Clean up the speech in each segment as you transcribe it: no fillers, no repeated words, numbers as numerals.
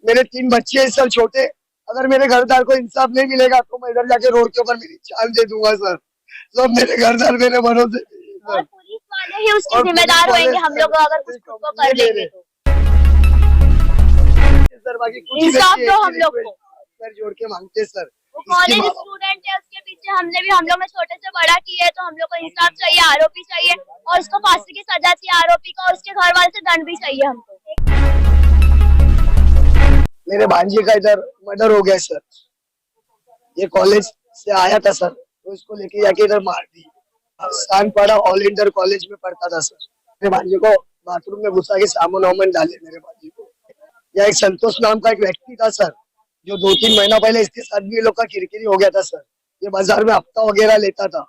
मेरे 3 बच्चे हैं सर छोटे। अगर मेरे घरदार को इंसाफ नहीं मिलेगा तो मैं इधर जाके रोड के ऊपर मेरी जान दे दूंगा सर। सब मेरे घरदार मेरे भरोसे नहीं है और सर। पुलिस वाले ही उसके और पुलिस जिम्मेदार वाले होंगे हम सर लोग अगर कुछ कोई खुद को कंपनी कर दे लेंगे रहे तो। सर। बाकी कुछ नहीं इंसाफ चाहिए, दो एक ही हम लोग को। रिक्वेस्ट सर जोड़ के मांगते सर। वो इसके कॉलेज माँ बाप स्टूडेंट है, उसके पीछे हम लोग ने छोटे से बड़ा किया है, तो हम लोग को इंसाफ चाहिए, आरोपी चाहिए और उसको फांसी की सजा चाहिए आरोपी को, और उसके घर वाले से दंड भी चाहिए हमको। मेरे भांजे का इधर मर्डर हो गया सर। ये कॉलेज से आया था सर, तो इसको लेके जाके इधर मार दी। सानपाड़ा ऑल इंटर कॉलेज में पढ़ता था सर। मेरे भांजे को बाथरूम में घुसा के साबुन वामन डाले मेरे भांजे को। या एक संतोष नाम का एक व्यक्ति था सर, जो 2-3 महीना पहले इसके साथ भी ये लोग का किरकिरी हो गया था सर। ये बाजार में हफ्ता वगैरह लेता था।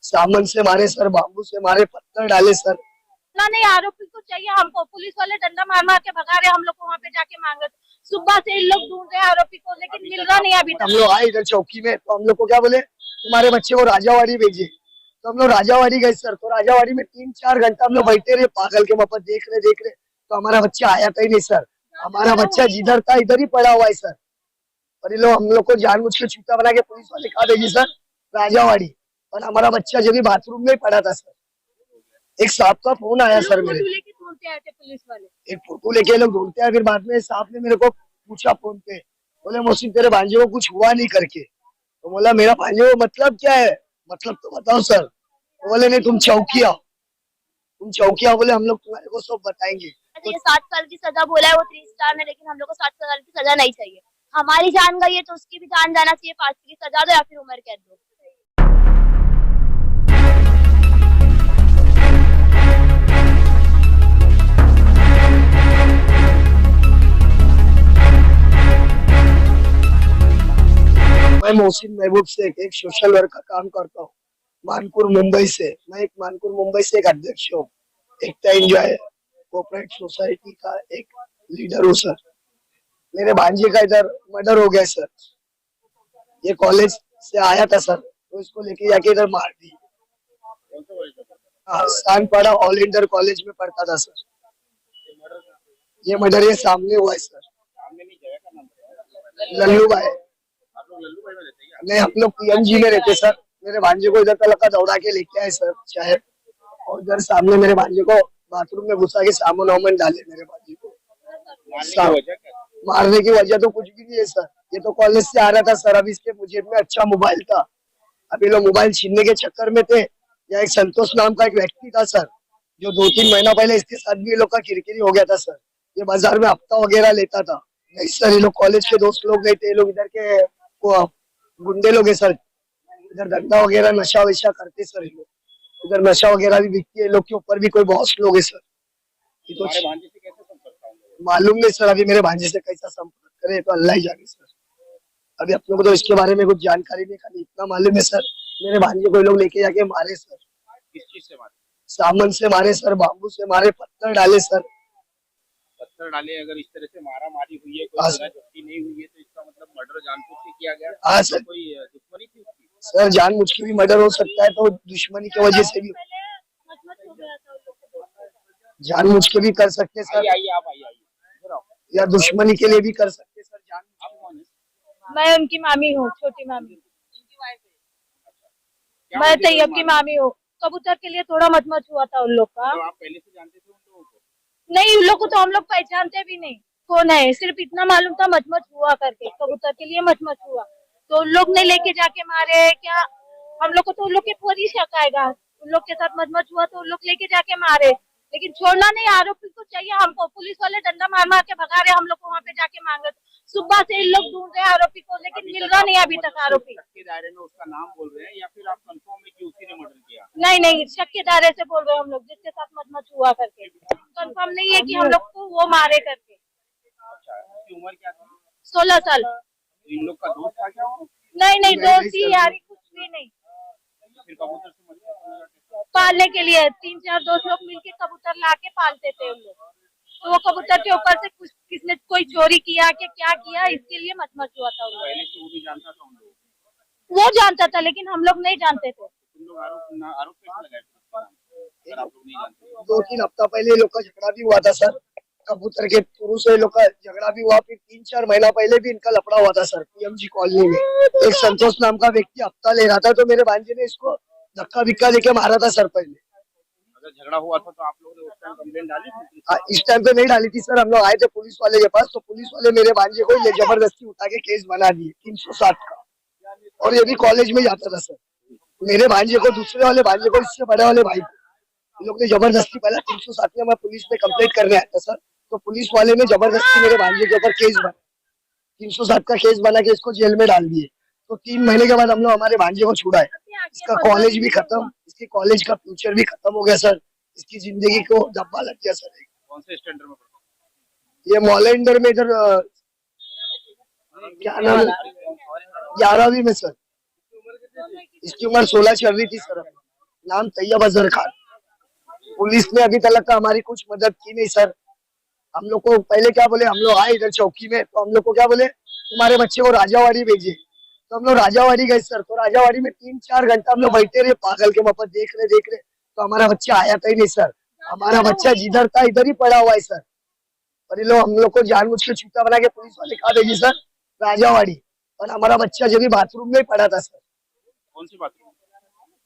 सामन से मारे सर, बाम्बू से मारे, पत्थर डाले सर। ना नहीं, आरोपी को चाहिए हमको। पुलिस वाले डंडा मार मार के भगा रहे, हम लोग को वहाँ पे जाके मांग रहे। सुबह से इन लोग ढूंढ रहे हैं आरोपी को, लेकिन मिल रहा नहीं अभी हम तक। लोग आए इधर चौकी में, तो हम लोग को क्या बोले, तुम्हारे बच्चे को राजावाड़ी भेजे। तो हम लोग राजावाड़ी गए सर। तो राजावाड़ी में 3-4 घंटा हम लोग बैठे रहे, पागल के मपत देख रहे। तो हमारा बच्चा आया था ही नहीं सर। हमारा बच्चा जिधर था इधर ही पड़ा हुआ है सर। और ये लोग हम लोग को जानबूझ के छूटा बना के पुलिस वाले कहा भेजी सर राजावाड़ी। और हमारा बच्चा जब भी बाथरूम में ही पड़ा था सर। एक सांप का फोन आया सर मेरे। लेके ढूंढते आए थे पुलिस वाले। एक फोटो लेके लोग ढूंढते हैं, फिर बाद में सांप ने मेरे को पूछा फोन पे, बोले मोहसिन तेरे भांजे को कुछ हुआ नहीं करके। तो बोला मेरा भांजे को मतलब क्या है, मतलब तो बताओ सर। तो बोले नहीं तुम चौकी आओ, बोले हम लोग तुम्हारे को सब बताएंगे। तो ये 7 साल की सजा बोला है वो 3 स्टार ने, लेकिन हम लोग को 7 साल की सजा नहीं चाहिए। हमारी जान गई है तो उसकी भी जान जाना चाहिए। फांसी की सजा दो या फिर उम्र कैद दो। मैं मोहसिन महबूब से एक सोशल वर्क का काम करता हूँ मानपुर मुंबई से। मैं एक मानपुर मुंबई से एक अध्यक्ष हूँ, एकता एंजॉय कोऑपरेट सोसाइटी का एक लीडर हूँ सर। मेरे भांजे का इधर मर्डर हो गया सर। ये कॉलेज से आया था सर, तो इसको लेके जाके इधर मार दी। हाँ, सानपाड़ा ऑल इंटर कॉलेज में पढ़ता था सर। ये मर्डर ये सामने हुआ है सर। लल्लू भाई। नहीं, हम लोग पीएनजी में रहते सर। मेरे भांजे को इधर तक का दौड़ा के लेके आए सर शायद। और इधर सामने मेरे भांजे को बाथरूम में घुसा के साबुन वामन डाले मेरे भांजे को। मारने की वजह तो कुछ भी नहीं है सर। ये तो कॉलेज से आ रहा था सर। अभी इसके जेब में अच्छा मोबाइल था। अभी लोग मोबाइल छीनने के चक्कर में थे। या एक संतोष नाम का एक व्यक्ति था सर, जो 2-3 महीना पहले इसके साथ भी ये लोग का किरकिरी हो गया था सर। ये बाजार में हफ्ता वगैरह लेता था। नहीं सर, ये लोग कॉलेज के दोस्त लोग नहीं थे। ये लोग इधर के गुंडे लोग है सर। इधर धंधा वगैरह नशा वशा करते सर। ये लोग इधर नशा वगैरह भी बिकती है। लोग के ऊपर भी कोई बॉस लोग है सर। ये तो मालूम नहीं सर। अभी मेरे भांजे से कैसा संपर्क करे तो अल्लाह ही जाने सर। अभी अपने को तो इसके बारे में कुछ जानकारी नहीं, खाली इतना मालूम है सर मेरे भांजे को लोग लेके जाके मारे सर। किस चीज से मारे? सामन से मारे सर, बाम्बू से मारे, पत्थर डाले सर। पत्थर डाले? अगर इस तरह से मारा मारी हुई है, कोई जगह जब्ती नहीं हुई है, तो इसका मतलब मर्डर जानबूझ के किया गया? हाँ सर। कोई दुश्मनी थी उसकी? सर जानबूझ के भी मर्डर हो सकता है, तो दुश्मनी की वजह से भी जानबूझ के भी कर सकते सर। आइए आप आइए या दुश्मनी के लिए भी कर सकते सर। मैं उनकी मामी हूँ, छोटी मामी। मैं तैयब की मामी हूँ। कबूतर के लिए थोड़ा मचमच हुआ था उन लोग का। तो आप पहले से जानते थे उन लोगों को? नहीं, उन लोग को तो हम लोग पहचानते भी नहीं कौन है। सिर्फ इतना मालूम था मचमच हुआ करके, कबूतर के लिए मचमच हुआ। तो उन लोग ने लेके जाके मारे क्या? हम लोग को तो उन लोग के थोड़ी शक आएगा। उन लोग के साथ मचमच हुआ तो उन लोग लेके जाके मारे, लेकिन छोड़ना नहीं। आरोपी को चाहिए हमको। पुलिस वाले डंडा मार मार के भगा रहे, हम लोग को वहाँ पे जाके मांग रहे। सुबह से इन लोग ढूंढ रहे हैं आरोपी को, लेकिन मिल रहा नहीं अभी तक आरोपी। शक के दायरे में उसका नाम बोल रहे हैं या फिर आप कंफर्म है कि उसी ने मर्डर किया? नहीं, शक के दायरे से बोल रहे हैं हम लोग, जिसके साथ मचमच हुआ करके। कंफर्म नहीं है कि हम लोग को वो मारे करके। अच्छा, उसकी उम्र क्या थी? 16 साल। तो इन लोग का दोस्त था क्या वो? नहीं, दोस्ती यारी कुछ भी नहीं। फिर कबूतर से मर्डर पालने के लिए 3-4 दोस्त लोग मिलके कबूतर लाके पालते थे उन लोग। तो वो कबूतर के ऊपर से कुछ किसने कोई चोरी किया कि क्या किया, इसके लिए मचमच हुआ था उन लोग। पहले से वो भी जानता था उन लोगों को? वो जानता था, लेकिन हम लोग नहीं जानते थे। तुम लोग आरोप कैसे लगाए अगर आप लोग नहीं जानते? 2-3 हफ्ता पहले ये लोग का झगड़ा भी हुआ था सर। कबूतर के थ्रू से लोग का झगड़ा भी हुआ। फिर 3-4 महीना पहले भी इनका लफड़ा हुआ था सर, पीएमजी कॉलोनी में। एक संतोष नाम का व्यक्ति हफ्ता ले रहा था, तो मेरे भांजे ने इसको धक्का विक्का देके मारा था सर पहले। अगर झगड़ा हुआ था तो आप लोगों ने उस टाइम कंप्लेंट डाली थी? इस टाइम पे नहीं डाली थी सर, हम लोग आए थे पुलिस वाले के पास, तो पुलिस वाले मेरे भांजे को ये जबरदस्ती उठा के केस बना दिए 307 का। और ये भी कॉलेज में जाता था सर। मेरे भांजे को, दूसरे वाले भांजे को, इससे बड़े वाले भाई को इन लोग ने जबरदस्ती, पहले 307 में मैं पुलिस में कंप्लेंट करने आया था सर, तो पुलिस वाले ने जबरदस्ती मेरे भांजे के ऊपर केस बना, 307 का केस बना के इसको जेल में डाल दिए। तो 3 महीने के बाद हम लोग हमारे भांजे को छुड़ाए। इसका कॉलेज भी खत्म, इसके कॉलेज का फ्यूचर भी खत्म हो गया सर, इसकी जिंदगी को धब्बा लग गया सर। कौन से स्टैंडर्ड में पढ़ता ये मॉलेंडर में इधर क्या नाम है, 11वीं में सर। इसकी उम्र 16 चल रही थी सर। नाम तैयब अजहर खान। पुलिस ने अभी तक का हमारी कुछ मदद की नहीं सर। हम लोग को पहले क्या बोले, हम लोग आए इधर चौकी में, तो हम लोग को क्या बोले, तुम्हारे बच्चे को राजावाड़ी भेजिए। तो हम लोग राजावाड़ी गए सर, तो राजावाड़ी में 3-4 घंटा हम लोग बैठे रहे पागल के मफत, देख रहे, तो हमारा बच्चा आया था ही नहीं सर। हमारा बच्चा जिधर था इधर ही पड़ा हुआ है सर। और ये लोग हम लोग को जानबूझ के छूटा बना के पुलिस वाले कहा भेजी सर राजावाड़ी, और हमारा बच्चा जब भी बाथरूम में पड़ा था सर। कौन सी बात?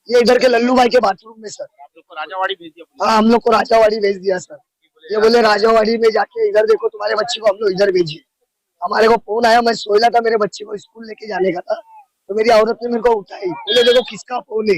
ये इधर के लल्लू भाई के बाथरूम में सर। आप लोग को राजावाड़ी भेज दिया पुलिस? हाँ, हम लोग को राजावाड़ी भेज दिया सर। ये बोले राजावाड़ी में जाके इधर देखो, तुम्हारे बच्चे को हम लोग इधर भेजिए। हमारे को फोन आया, मैं सोया था, मेरे बच्चे को स्कूल लेके जाने का था, तो मेरी औरत ने मेरे को उठाई, बोले देखो किसका फोन है।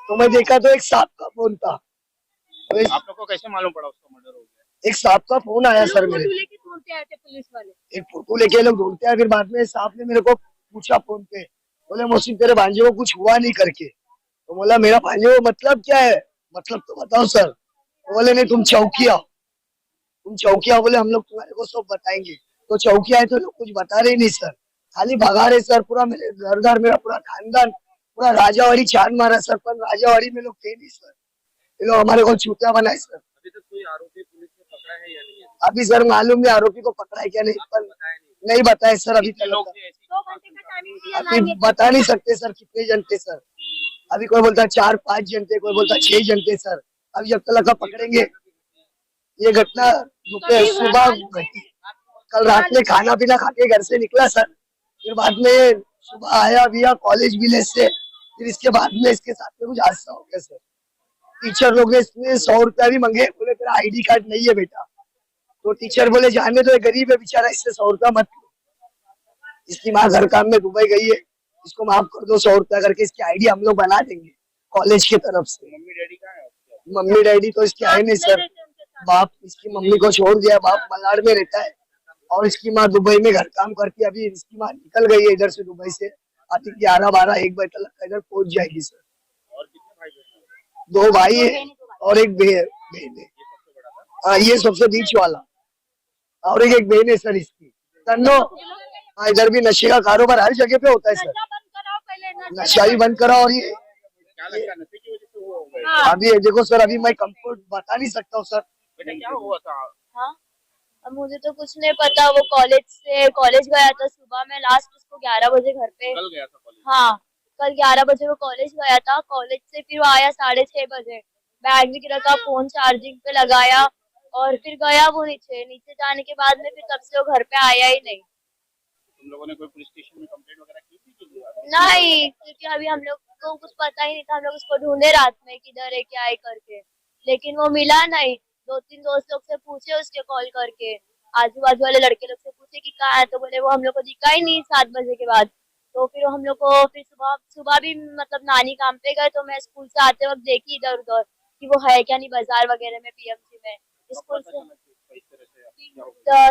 तो मैं देखा तो एक सांप का फोन था। तो आप लोग को कैसे मालूम पड़ा उसका मर्डर हो गया? एक सांप का फोन आया सर मेरे, लेके ढूंढते आए थे पुलिस वाले। एक फोटो लेके लोग ढूंढते हैं। फिर बाद में सांप ने मेरे को पूछा फोन पे, बोले मोहसिन तेरे भांजे को कुछ हुआ नहीं करके। तो बोला मेरा भांजे को मतलब क्या है, मतलब तो बताओ सर। तो बोले नहीं तुम चौकी आओ, तुम चौकी आओ, बोले हम लोग तुम्हारे को सब बताएंगे। तो चौकी आए तो लोग कुछ बता रहे नहीं सर, खाली भगा रहे सर। पूरा मेरे घरदार, मेरा पूरा खानदान, पूरा राजावाड़ी छान मारा सर, पर राजावाड़ी में लोग थे नहीं सर। ये लोग हमारे को छूटा बनाए सर। अभी तक कोई आरोपी पुलिस ने पकड़ा है या नहीं? अभी सर मालूम नहीं आरोपी को पकड़ा है क्या नहीं, पर नहीं बताए सर अभी तक। 2 घंटे का टाइमिंग दिया अभी बता नहीं सकते सर कितने जन थे सर। अभी कोई बोलता 4-5 जन थे, कोई बोलता 6 जन थे सर। अभी जब तक का पकड़ेंगे। ये घटना दोपहर सुबह घटी, कल रात में खाना पीना खा के घर से निकला सर। फिर बाद में सुबह आया भैया कॉलेज विलेज से, फिर इसके बाद में इसके साथ में कुछ हादसा हो गया सर। टीचर लोग ने इसमें 100 रुपया भी मांगे, बोले तेरा आईडी कार्ड नहीं है बेटा। तो टीचर बोले जाने दो, गरीब है बेचारा, इससे 100 रुपया मत लो। इसकी माँ घर काम में दुबई गई है, इसको माफ कर दो 100 रुपया करके, इसकी आईडी हम लोग बना देंगे कॉलेज की तरफ से। मम्मी डैडी कहाँ है? मम्मी डैडी तो इसके आए नहीं सर। बाप इसकी मम्मी को छोड़ दिया, बाप मलाड में रहता है, और इसकी माँ दुबई में घर काम करती है। अभी इसकी माँ निकल गई है इधर से दुबई से, आती 11-12-1 बजे तक इधर पहुंच जाएगी सर। और कितने भाई बहन? 2 भाई है और एक बहन है। हाँ, ये सबसे बीच वाला, और एक बहन है सर इसकी तन्नो। हाँ, इधर भी नशे का कारोबार हर जगह पे होता है सर, नशा भी बंद करा। और ये क्या लगता है नशे की वजह से वो हो गए? अभी देखो सर, अभी मैं कंफर्ट बता नहीं सकता हूँ सर। बेटा क्या हुआ था? हाँ, अब मुझे तो कुछ नहीं पता। वो कॉलेज गया था सुबह में, लास्ट उसको 11 बजे घर पे। कल गया था कॉलेज? हाँ, कल 11 बजे वो कॉलेज गया था। कॉलेज से फिर वो आया 6:30 बजे, बैग में गिरा था, फोन चार्जिंग पे लगाया और फिर गया वो नीचे जाने के बाद में फिर तब से वो घर पे आया ही नहीं। तुम लोगों ने कोई पुलिस स्टेशन में कंप्लेंट वगैरह की थी? नहीं, क्योंकि अभी हम लोग को कुछ पता ही नहीं था। हम लोग उसको ढूंढे रात में किधर है क्या है करके, लेकिन वो मिला नहीं। 2-3 दोस्त लोग से पूछे उसके कॉल करके, आजू बाजू वाले लड़के लोग से पूछे कि कहाँ है, तो बोले वो हम लोग को दिखा ही नहीं 7 बजे के बाद। तो फिर हम लोग को फिर सुबह भी मतलब नानी काम पे गए, तो मैं स्कूल से आते वक्त देखी इधर उधर कि वो है क्या नहीं बाजार वगैरह में, पीएमसी में। स्कूल से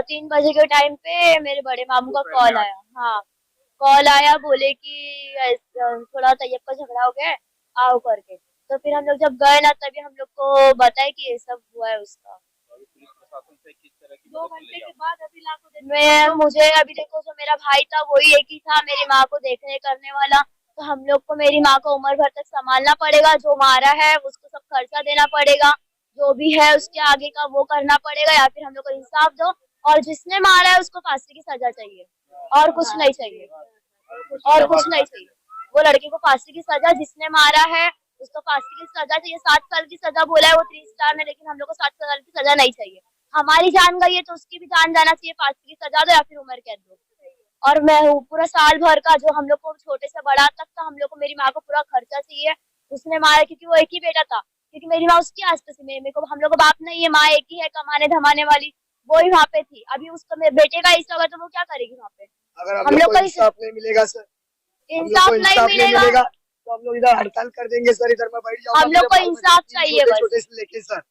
3 बजे के टाइम पे मेरे बड़े मामू का कॉल आया। हाँ, कॉल आया, बोले कि थोड़ा तैयब का झगड़ा हो गया है, आओ करके। तो फिर हम लोग जब गए ना, तभी हम लोग को बताया कि ये सब हुआ है उसका। 2 घंटे के बाद अभी लाखों दिन में मुझे अभी देखो, जो मेरा भाई था वही एक ही था मेरी माँ को देखने करने वाला। तो हम लोग को मेरी माँ को उम्र भर तक संभालना पड़ेगा। जो मारा है उसको सब खर्चा देना पड़ेगा, जो भी है उसके आगे का वो करना पड़ेगा, या फिर हम लोग को इंसाफ दो। और जिसने मारा है उसको फांसी की सजा चाहिए, और कुछ नहीं चाहिए, और कुछ नहीं चाहिए। वो लड़के को फांसी की सजा, जिसने मारा है उसको फांसी की सजा चाहिए। 7 साल की सजा बोला है वो 3 स्टार ने, लेकिन हम लोग को 7 साल की सजा नहीं चाहिए। हमारी जान गई है तो उसकी भी जान जाना चाहिए, फांसी की सजा दो या फिर उम्र कैद दो। और मैं हूँ पूरा साल भर का जो हम लोग को छोटे से बड़ा तक का हम लोग को, मेरी माँ को पूरा खर्चा चाहिए। उसने मारा क्योंकि वो एक ही बेटा था, क्योंकि मेरी माँ उसकी आस्ते से, मेरे को, हम लोग को बाप नहीं है, माँ एक ही है कमाने धमाने वाली, वो ही वहाँ पे थी। अभी उसको मेरे बेटे का हिस्सा होगा तो वो क्या करेगी वहाँ पे? अगर हम हम लोग लोग को को इंसाफ नहीं मिलेगा सर, हम लोग इंसाफ को नहीं इंसाफ नहीं मिलेगा। मिलेगा तो हम लोग इधर हड़ताल कर देंगे सर। इधर मैं बैठ जाऊंगा। हम लोग को मेरे इंसाफ बाल बच्चे चाहिए छोटे बस। छोटे से लेके सर,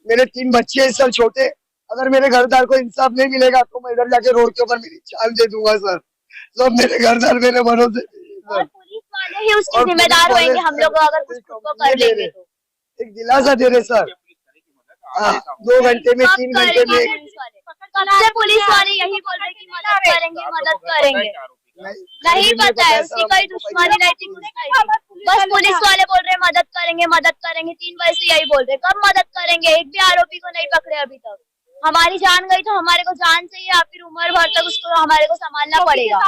मेरे 3 बच्चे हैं सर छोटे। अगर मेरे घरदार को इंसाफ नहीं मिलेगा तो मैं इधर जाके रोड के ऊपर मेरी जान दे दूंगा सर। सब मेरे घरदार मेरे भरोसे और सर। पुलिस वाले ही उसके और पुलिस जिम्मेदार वाले होंगे हम सर, लोग अगर कुछ खुद को कर लेंगे तो। एक दिलासा दे रहे सर। हाँ, 2 घंटे में, 3 घंटे में। कब से पुलिस वाले यही बोल रहे कि मदद करेंगे, मदद करेंगे। नहीं पता है, उसकी कोई दुश्मनी नहीं थी, कुछ नहीं थी। बस पुलिस वाले बोल रहे हैं मदद करेंगे, मदद करेंगे, 3 बजे से यही बोल रहे हैं। कब मदद करेंगे? एक भी आरोपी को नहीं पकड़े अभी तक। हमारी जान गई तो हमारे को जान चाहिए या फिर उम्र भर तक उसको हमारे को संभालना पड़ेगा।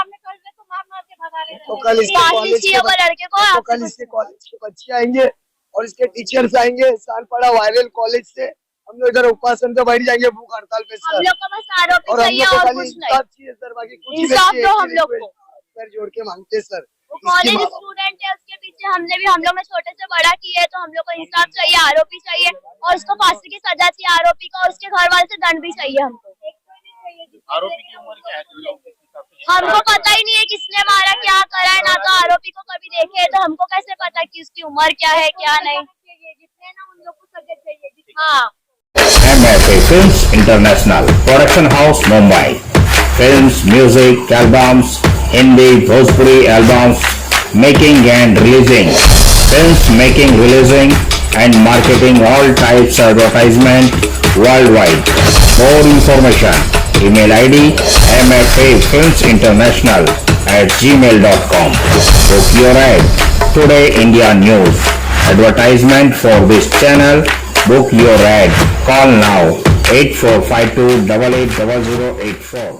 तो कल इसके फांसी कॉलेज चाहिए वो लड़के को। तो कल इसके कॉलेज के बच्चे आएंगे और इसके टीचर्स आएंगे सालपाड़ा वायरल कॉलेज से। हम लोग इधर उपासन पे बैठ जाएंगे, भूख हड़ताल पे हम सर। लोग को बस आरोपी और हम चाहिए लोग को और खाली कुछ नहीं। इंसाफ चाहिए सर, बाकी कुछ नहीं इंसाफ चाहिए। दो हम लोग को। सर जोड़ के मांगते हैं सर। वो इसकी कॉलेज माँ- स्टूडेंट है, उसके पीछे हमने भी, हम लोग ने छोटे से बड़ा किया है, तो हम लोग को इंसाफ चाहिए, आरोपी चाहिए और उसको फांसी की सजा चाहिए आरोपी को, और उसके घर वाले से दंड भी चाहिए हमको। आरोपी की उम्र क्या है तुम लोग जिस हिसाब से? हमको पता ही नहीं है किसने मारा, क्या करा है, ना तो आरोपी को कभी देखे है, तो हमको कैसे पता कि उसकी उम्र क्या है क्या नहीं। हाँ। MFA Films International Production House Mumbai. Films, music, albums, Hindi, Bhojpuri albums, making and releasing. Films making, releasing and marketing all types advertisement worldwide. More information. Email ID mfafilmsinternational@gmail.com. Book your ad. Today India News. Advertisement for this channel. Book your ad. Call now 8452880084.